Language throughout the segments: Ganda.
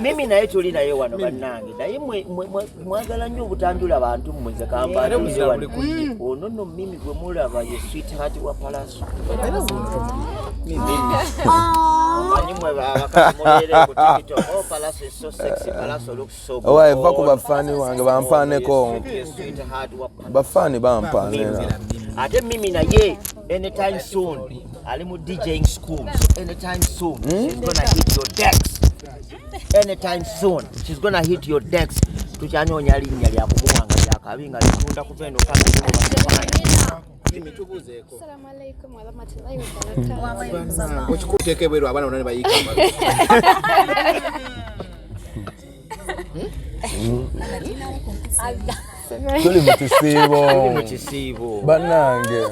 Mimi naye tuli naye wano bannange naye mwagala nnyo obutandula abantu mmwe kamba ono nno mimi gwe mulaba ye sweetheart wa Pallaso manyi mwe bakamulere ku TikTok oh Pallaso is so sexy Pallaso looks so good owaye va ku bafani wange bampaneko bafani bampanera ate mimi naye anytime soon ali mu DJing school so anytime soon she's gonna hit your decks anytime soon she's gonna hit your decks tuchanyonya linnya lya kubuwanga lya kabinga litunda kupendo kana Assalamu alaikum wa rahmatullahi wa barakatuh. Ochikuteke bweru abana unane bayika. Tuli mu kisibo banange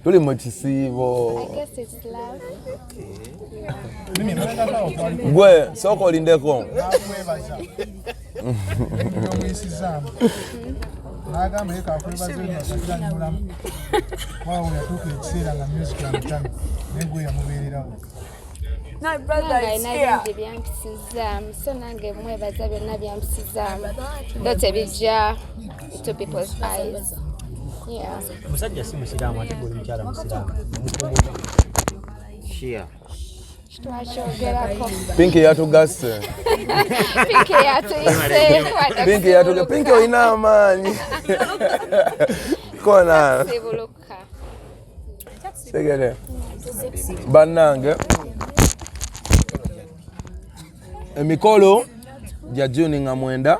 tuli mu kisibo I guess it's love. gwe soko olindeko No, brother, it's here. So nange mwebaza byonna byampisizamu ndote bijja to people's eyes. Yeah. Musajja si musiraamu ate gwe mukyala musiraamu. Shia. Twakyogerako. Pinky yatugase. Pinky yatugase. Pinky oyina amaanyi. Kona. Sibuluka. Segere. Bannange. Mikolo ja June nga mwenda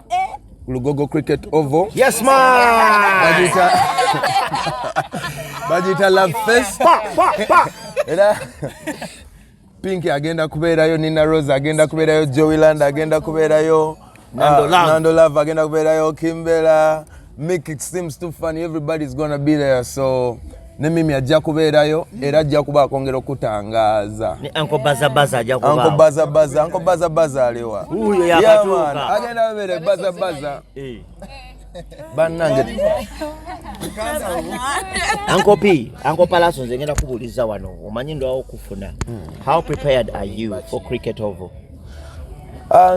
Lugogo Cricket Oval. Yes man. Bajita Love Fest. Era Pinky agenda kubeerayo, Nina Rose agenda kubeerayo, Joeyland agenda kubeerayo, Nando Love agenda kubeerayo, Kimbella. Make it seems too funny, everybody's gonna be there, so ne mimi ajja kubeerayo era ajja kuba akongera okutangaaza. Ni Uncle Baza ajja kuba. Uncle Baza aliwa. Uyo yakatuuka. Agenda bere Baza. Bannange. Uncle Pallaso nze ngenda kubuuliza wano omanyi ndwawo okufuna. How prepared are you for Cricket Oval?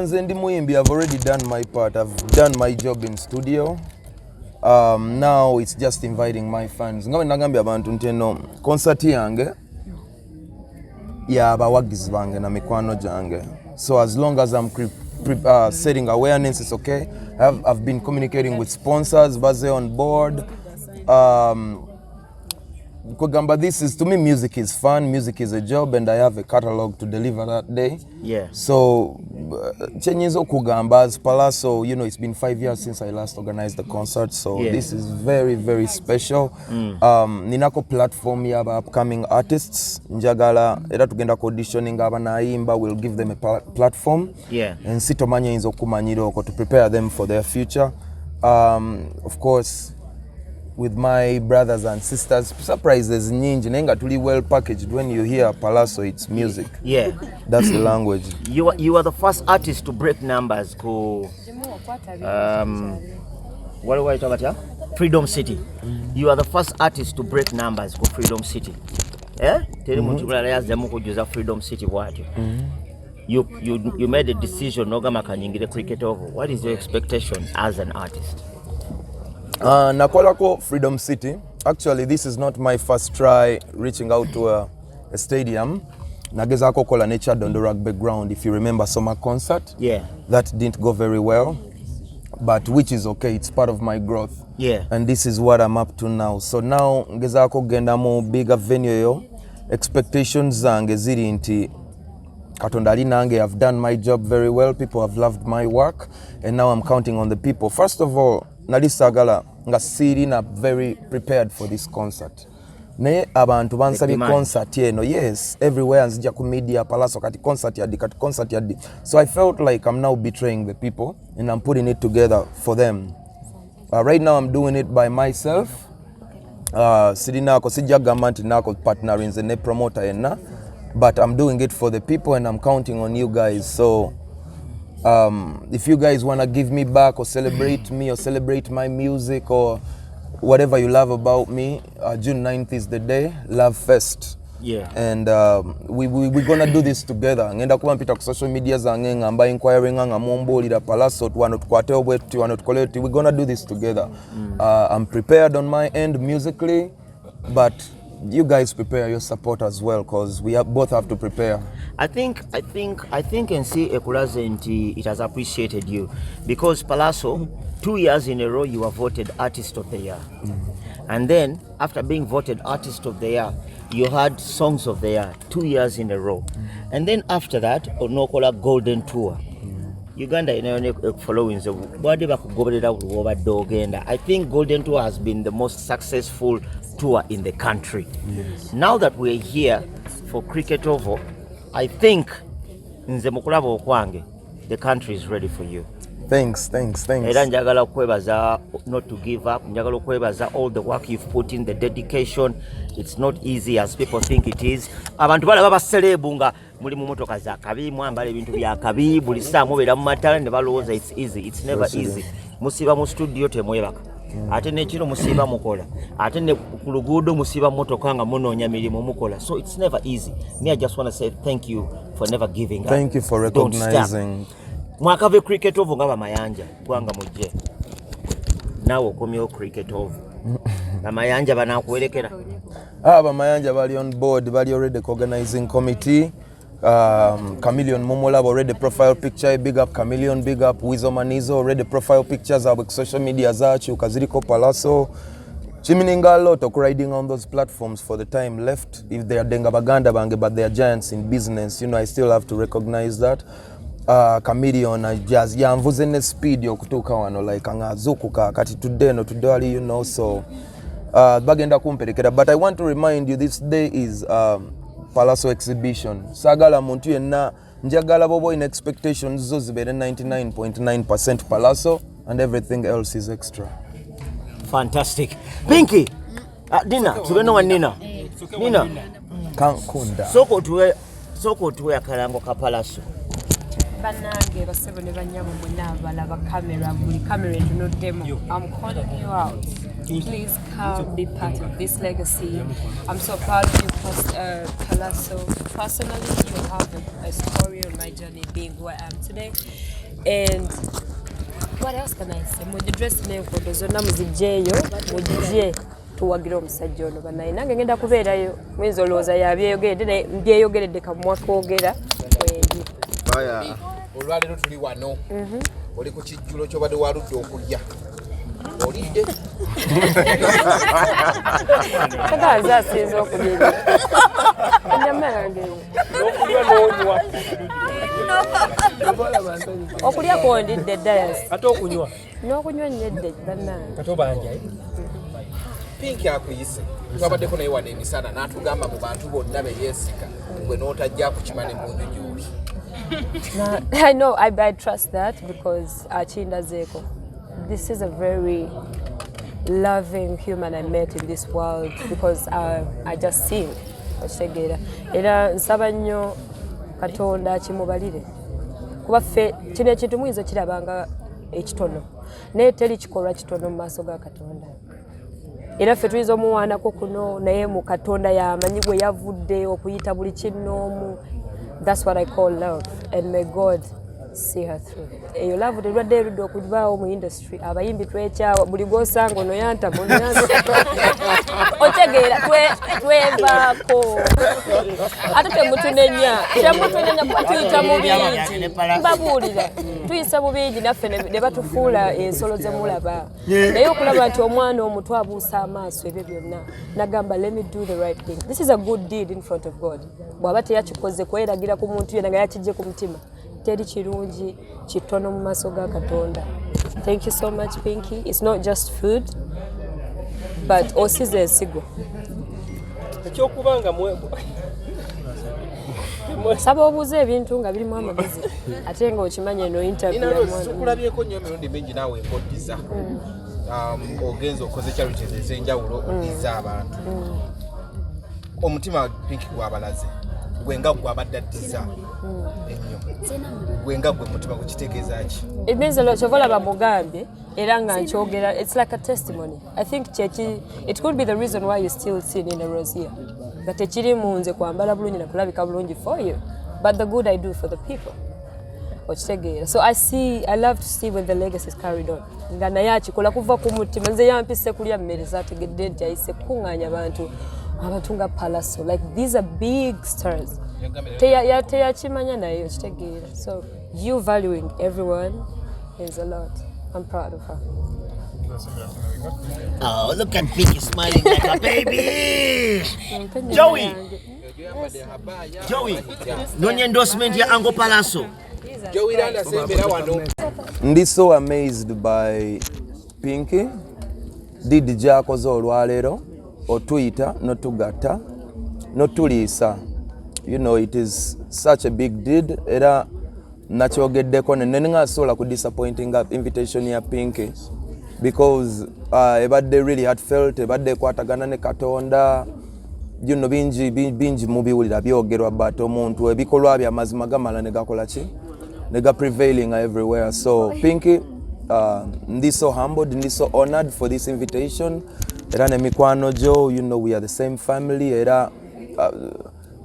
Nze ndi muyimbi. I've already done my part. I've done my job in studio. Now it's just inviting my fans. Ngawe nagambye abantu nteno concert yange ya abawagizi bange na mikwano jange. So as long as I'm setting awareness, it's okay. I've been communicating with sponsors, baze on board. Kugamba, this is, to me, music is fun, music is a job, and I have a catalog to deliver that day. Yeah. So, Chenyizo Kugamba, as Pallaso, you know, it's been 5 years since I last organized the concert, so this is very, very special. Ninako platform ya upcoming artists, njagala, era tugenda auditioning abanaimba, we'll give them a platform. Yeah. And sitomanya inzo kumanyiro to prepare them for their future. Of course, with my brothers and sisters, surprises nyingi nenga tuli well packaged. When you hear Pallaso, it's music. Yeah, that's the language. You are the first artist to break numbers ko what do I talk about here? Freedom City. You are the first artist to break numbers for Freedom City. Teri muntu kulala yazemu kujuza Freedom City bwatyo. You made a decision nogama kanyingire Cricket Oval. What is your expectation as an artist? Nakolako Freedom City. Actually, this is not my first try reaching out to a stadium. Nagezako kola nature on the rugby ground. If you remember summer concert, that didn't go very well, but which is okay. It's part of my growth. Yeah. And this is what I'm up to now. So now ngezako genda mo bigger venue yo. Expectations zange ziri inti Katonda nange. I've done my job very well. People have loved my work, and now I'm counting on the people. First of all, nalisagala nga siri na very prepared for this concert. Naye abantu bansabye concert eno. Yes, everywhere nzija ku media Pallaso kati concert yadi. So I felt like I'm now betraying the people and I'm putting it together for them. Right now I'm doing it by myself. Sirinako sijagamba nti nako partnering nze ne promoter yenna, but I'm doing it for the people and I'm counting on you guys. So if you guys want to give me back or celebrate me or celebrate my music or whatever you love about me, June 9th is the day. Love Fest. Yeah. And we're gonna do this together. Ngenda kuba mpita ku social media zange ngamba inquiring nga mombolira Pallaso twano tukwate obwetu wano tukoleti. We're gonna do this together. I'm prepared on my end musically, but you guys prepare your support as well, because we both have to prepare. I think and see Ekulaze it has appreciated you, because Pallaso 2 years in a row you were voted Artist of the Year. And then after being voted Artist of the Year, you had Songs of the Year 2 years in a row. And then after that, onokola Golden Tour. Uganda following the I think Golden Tour has been the most successful tour in the country. Yes. Now that we're here for Cricket Oval, I think the country is ready for you. Thanks. Era njagala kwebaza not to give up, njagala kwebaza all the work you've put in, the dedication. It's not easy as people think it is. Abantu bala baba celebu nga muli mu motoka za kabi mwambala ebintu bya kabi buli saa mubera mu matala ne balowooza it's easy. It's never easy. Musiba mu studio temwebaka. Ate nekiro musiba mukola. Ate ne ku luguudo musiba motoka nga munoonya mirimu mukola. So it's never easy. Me, I just want to say thank you for never giving up. Thank you for recognizing. Mwakave Cricket Oval nga bamayanja gwanga mujje. Nawe okomyewo Cricket Oval. Bamayanja banakuwerekera. Bamayanja bali on board, bali already organizing committee. Chameleon Momolab already profile picture, big up Chameleon, big up Wizo Manizo, already profile pictures of social media zachu, Kaziriko Pallaso. Chimininga a lot of riding on those platforms for the time left. If they are denga baganda bange, but they are giants in business, I still have to recognize that. Chameleon jazz yamvuze ne speed yokutuka wano like angazukuka kati today no today so bagenda kumperekera. But I want to remind you, this day is Pallaso exhibition. Sagala muntu yenna njagala bobo in expectations zo zibere 99.9% Pallaso, and everything else is extra. Fantastic. Pinky, Dina, tubeno wa Nina. Kankunda. Soko tuwe akalango ka Pallaso. Banange basebo ne banyabo munabala ba camera buli camera into no demo. I'm calling you out. Please come be part of this legacy. I'm so proud of you, Pallaso. Personally, you have a story on my journey being who I am today. And what else can I say? Mujye dress ne photo zona muzijeyo, mujye tuwagira omusajja ono banaye nange ngenda kubeerayo mwezi olowooza yabyeyogedde mbyeyogeredde kamwakwogera wendi. Aya olwalero tuli wano oli ku kijjulo kyobadde waludde okulya olidde kagaza asinza okulya ennyama yange Okulya n'onywa. okulya kwondidde dayas Ate okunywa. n'okunywa nnyedde bannange Kati obanja. Pinki akuyise twabaddeko naye wano emisana n'atugamba mu bantu bonna be yeesika gwe n'otajja kukimane mu nju gy'oli. I know, I trust that because Achinda Zeko. This is a very loving human I met in this world because I just sing. Era nsaba nnyo Katonda kimubalire. Kuba ffe kino ekintu muyinza kirabanga ekitono. Naye teri kikolwa kitono mu maaso ga Katonda. Era ffe tuyinza omuwaanako kuno naye mu Katonda y'amanyi gwe yavudde okuyita buli kinnoomu. That's what I call love, and may God see her through. Eyo love telwadde erudde okubaawo mu industry. Abayimbi twekyawa buli gw'osanga ono yanta ono yanta. Otegeera twevaako. Ate temutunenya kuba tuyita mu bingi. Mbabuulira tuyisa mu bingi naffe ne batufuula ensolo ze mulaba. Naye okulaba nti omwana omuto abuusa amaaso ebyo byonna nagamba let me do the right thing. This is a good deed in front of God. Bw'aba teyakikoze kweragira ku muntu yenna nga yakijje ku mutima. Teri kirungi kitono mu maaso ga Katonda. Thank you so much, Pinky. It's not just food, but osize ensigo. Ekyokubanga Saba obuuza ebintu nga birimu amagezi ate nga okimanya eno interview ya mwana. Tukulabyeko nnyo emirundi mingi naawe ekoddiza. Ogenza okoze charities ez'enjawulo oddiza abantu. Omutima Pinky gwabalaze. Gwenga gwabadde addiza ennyo. Gwenga gwe mutima gukitegeeza ki? It means a lot. Chovola bamugambye era nga nkyogera. It's like a testimony. I think it could be the reason why you still sing in a rose here. nga tekiri mu nze kwambala bulungi na kulabika bulungi for you, but the good I do for the people. So I love to see when the legacy is carried on. Nga naye akikola kuva ku mutima, nze yampise kulya mmere zaategedde nti ayise kuŋŋaanya abantu nga Pallaso. Like these are big stars. Teyakimanya naye okitegeera. So you valuing everyone is a lot. I'm proud of her. Oh, look at Pinky smiling like a baby. Joey, nonya endorsement ya Uncle Pallaso. Joey Randa sembera wano. Ndi so amazed by Pinky. Didi gy'akoze olwaleero otuyita n'otugatta n'otuliisa. You know, it is such a big deed. Era nakyogeddeko ne ngasobola ku disappointing invitation ya Pinky because ebadde really heartfelt, ebadde ekwatagana ne Katonda. You know, bingi mubiwulira byogerwa, but omuntu ebikolwa bya mazima gamala ne gakola ki ne ga prevailing everywhere. So Pinky, ndi so humbled, ndi so honored for this invitation. Era ne mikwano jo, you know, we are the same family. Era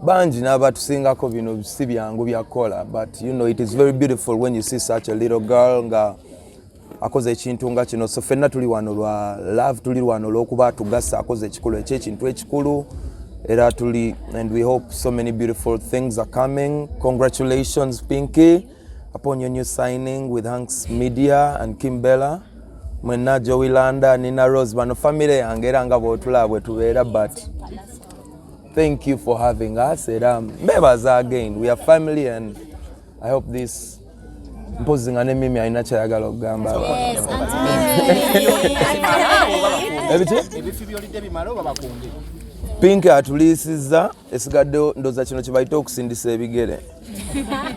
banji n'abatusingako bino si byangu byakola, but you know, it is very beautiful when you see such a little girl nga akoze ekintu nga kino. So fenna tuli wano lwa love, tuli wano lw'okuba tugasa akoze ekikulu ekintu ekikulu. Era tuli, and we hope so many beautiful things are coming. Congratulations Pinky upon your new signing with Hanks Media and Kimbella. Mwena Joey Landa, Nina Rose, bano family yange era nga bw'otulaba bwe tubeera, but thank you for having us. Era mbebaza again, we are family, and I hope this mpozi nga ne Mimi alina kyayagala okugamba. Yes, Auntie Ebifi byolidde bimala oba bakunge. Pinky atuliisizza, esigadde ndoza kino kye bayita okusindisa ebigere.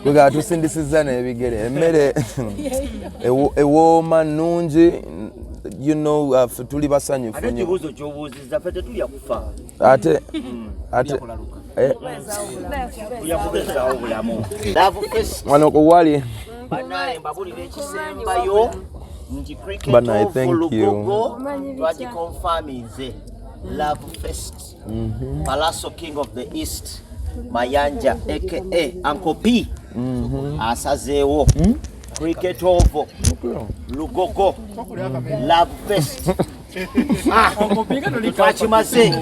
Bwe atusindisizza n'ebigere, emmere ewooma nnungi, you know, tuli basanyufu nnyo. Ate ekibuuzo ky'obuuzizza ffe tetulya kufa. Ate tulya kugezawo bulamu. Love Fest wano wali banaye mbabulira ekisembayo nti cricket Banaye, of thank you. Lugogo twagikonfaminze. Love Fest. Pallaso King of the East Mayanja aka Uncle P asazeewo cricket of Lugogo Love Fest. Twakimaze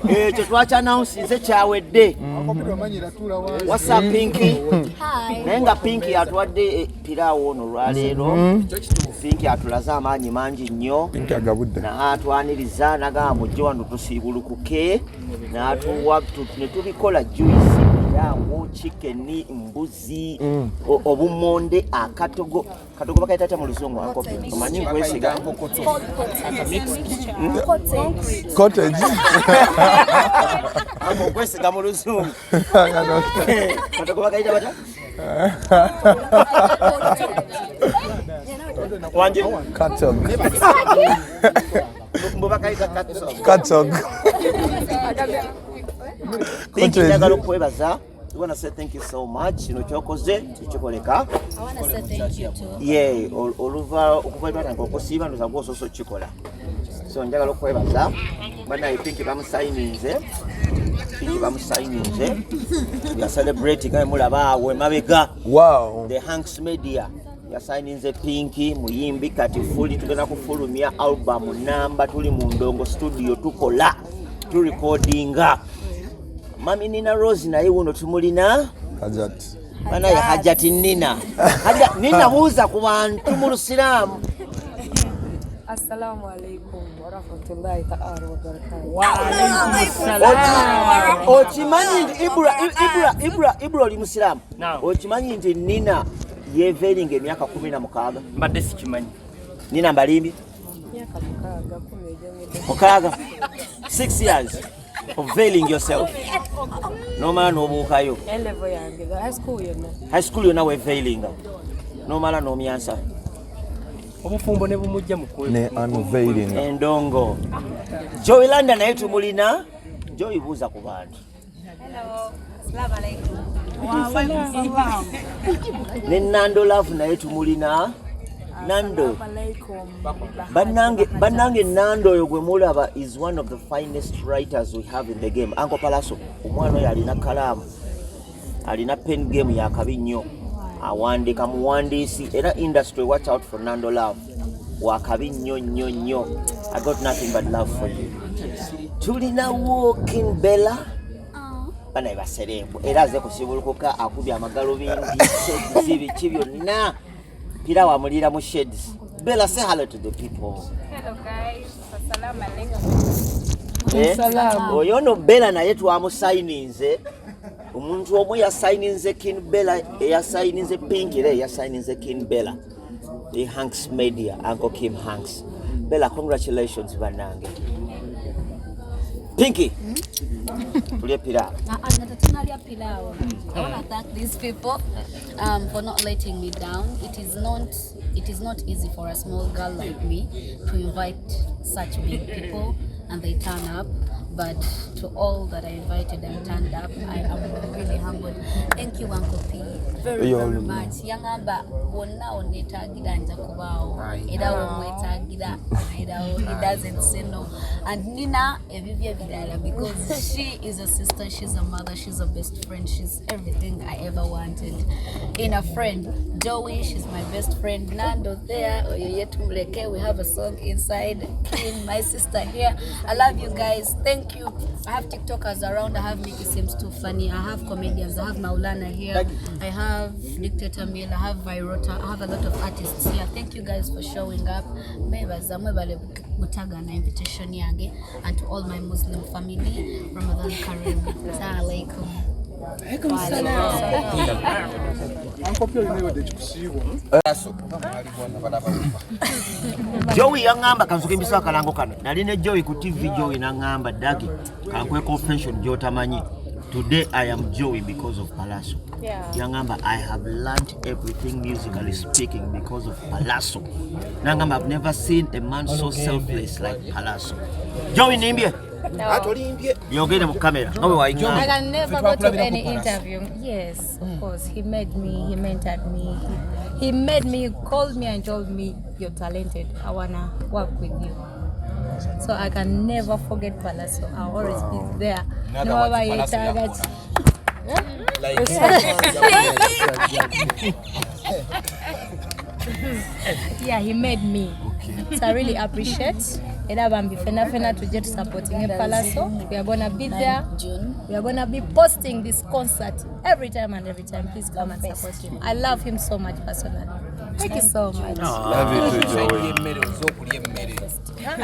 ekyo twakyanawunsinze kyawedde. What's up Pinky? Hi. Naye nga Pinky atuwadde piraawo ono olwaleero. Pinky atulaze amaanyi mangi nnyo. Pinky agabudde. N'atwaniriza n'agamba mujje wano tusiibulukuke. N'atuwa ne tubikola juice, enjangu, chicken, mbuzi, obummonde, akatogo. Katogo bakayita atya mu Luzungu Uncle P? Omanyi nkwesiga? Cottage. Ako nkwesiga mu Luzungu. Katogo bakayita batya? Wanje? Katog. Mbubakayita katog. Katog. Pinky njagala okwebaza. We want to say thank you so much. You know, chokoze, chikoleka. I want to say thank you too. Yeah, oluva okuvaibata nkokusiiba ndoza gwososo chikola. So njagala okwebaza. Bana Pinky bamusayininze. We are celebrating mulaba we mabega. Wow. The Hanks Media. We are signing Pinky muyimbi kati fully tugenda kufulumya album number tuli mu Ndongo studio tukola. Tu recordinga. Mami Nina Rose naye wuno tumulina Hajat. Bana ya Hajati Nina. Nina buuza ku bantu mu Lusiraamu. Assalamu alaikum wa rahmatullahi ta'ala wa barakatuh. Wa alaikum. Okimanyi nti Ibra oli Musiraamu. Okimanyi nti Nina yeveeringa emyaka 16. Mbadde sikimanyi. Nina mbalimbi. Myaka mukaaga. 6 years of veiling yourself. No man no buukayo. Level yange high school yonna. High school yonna we veiling. No mala no myansa. Obufumbo ne bumujja mukwe. Ne unveiling. Endongo. Joey Landa naye tumulina. Joey buuza ku bantu. Hello. Assalamu alaikum. Ne Nando Love naye tumulina. Nando. Banange Nando oyo gwe mulaba is one of the finest writers we have in the game. Uncle Pallaso, omwana oyo alina kalaamu. Alina pen game ya kabi nnyo. Awandika muwandiisi era industry watch out for Nando Love. Wakabi nnyo. I got nothing but love for you. Tulina walking Bella. Bana baserembo era aze kusibulukuka akubya amagalo bingi zibi byonna pira wa mulira mu shades. Bella, say hello to the people. Hello guys, assalamu alaikum. Oyo no Bella naye twamusayininze omuntu omu yasayininze King Bella eyasayininze Pink era yasayininze King Bella the Hanks Media, Uncle Kim Hanks. Bella, congratulations banange. Pinky. I want to thank these people for not letting me down. It is not easy for a small girl like me to invite such big people and they turn up. But to all that I invited and turned up, I am really humbled. Thank you, Uncle P, very much. Yangamba wonna onetagira nja kubao. Era omwetagira. He doesn't say no. And Nina ebibye bidala because she is a sister, she's a mother, she's a best friend, she's everything I ever wanted in a friend. Joey, she's my best friend. Nando there, Oyetumuleke, we have a song inside. Kim, my sister here. I love you guys. Thank you. I have TikTokers around. I have Mickey Sims Too Funny. I have comedians. I have Maulana here. I have Dictator Mill. I have Virota. I have a lot of artists here. Thank you guys for showing up. Invitation yange and to all my Muslim family. Ramadan Kareem. Assalamu alaikum. Joey yangamba kanzukimbisa akalango kano. Naline Joey ku TV Joey nangamba dagi kankwe confession jotamanyi. Today I am Joey because of Pallaso. Yangamba, I have learned everything musically speaking because of Pallaso. Nangamba, I've never seen a man so selfless like Pallaso. Joey nimbye. Yogere mu camera. I can never go to any interview. Yes, of course. He made me, he mentored me. He made me, he called me and told me, you're talented. I wanna work with you. So I can never forget Pallaso. I'll always be there. No matter your target. Yeah, he made me. So I really appreciate. We are gonna be there. We are gonna be posting this concert every time and every time. Please come and support him. I love him so much personally. Thank you so much. Love you too, Joey.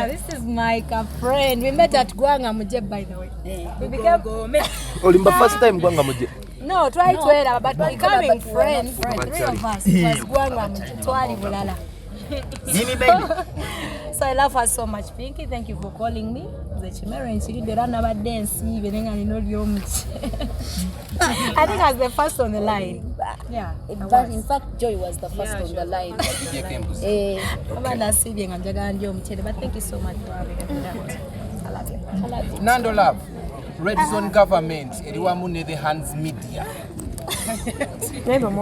This is my friend. We met at Gwanga Muje, by the way. We became Olimba first time Gwanga Muje. No, try to wear, but becoming friends. Three of us. It was Gwanga Muje. Twali Bulala. So I love her so much, Pinky. Thank you for calling me. I think I was the first on the line. Yeah. In fact, Joy was the first on the line. But thank you so much for having me. I love you. I love you. Nando Love, Red Zone Government, Eriwamune the Hands Media.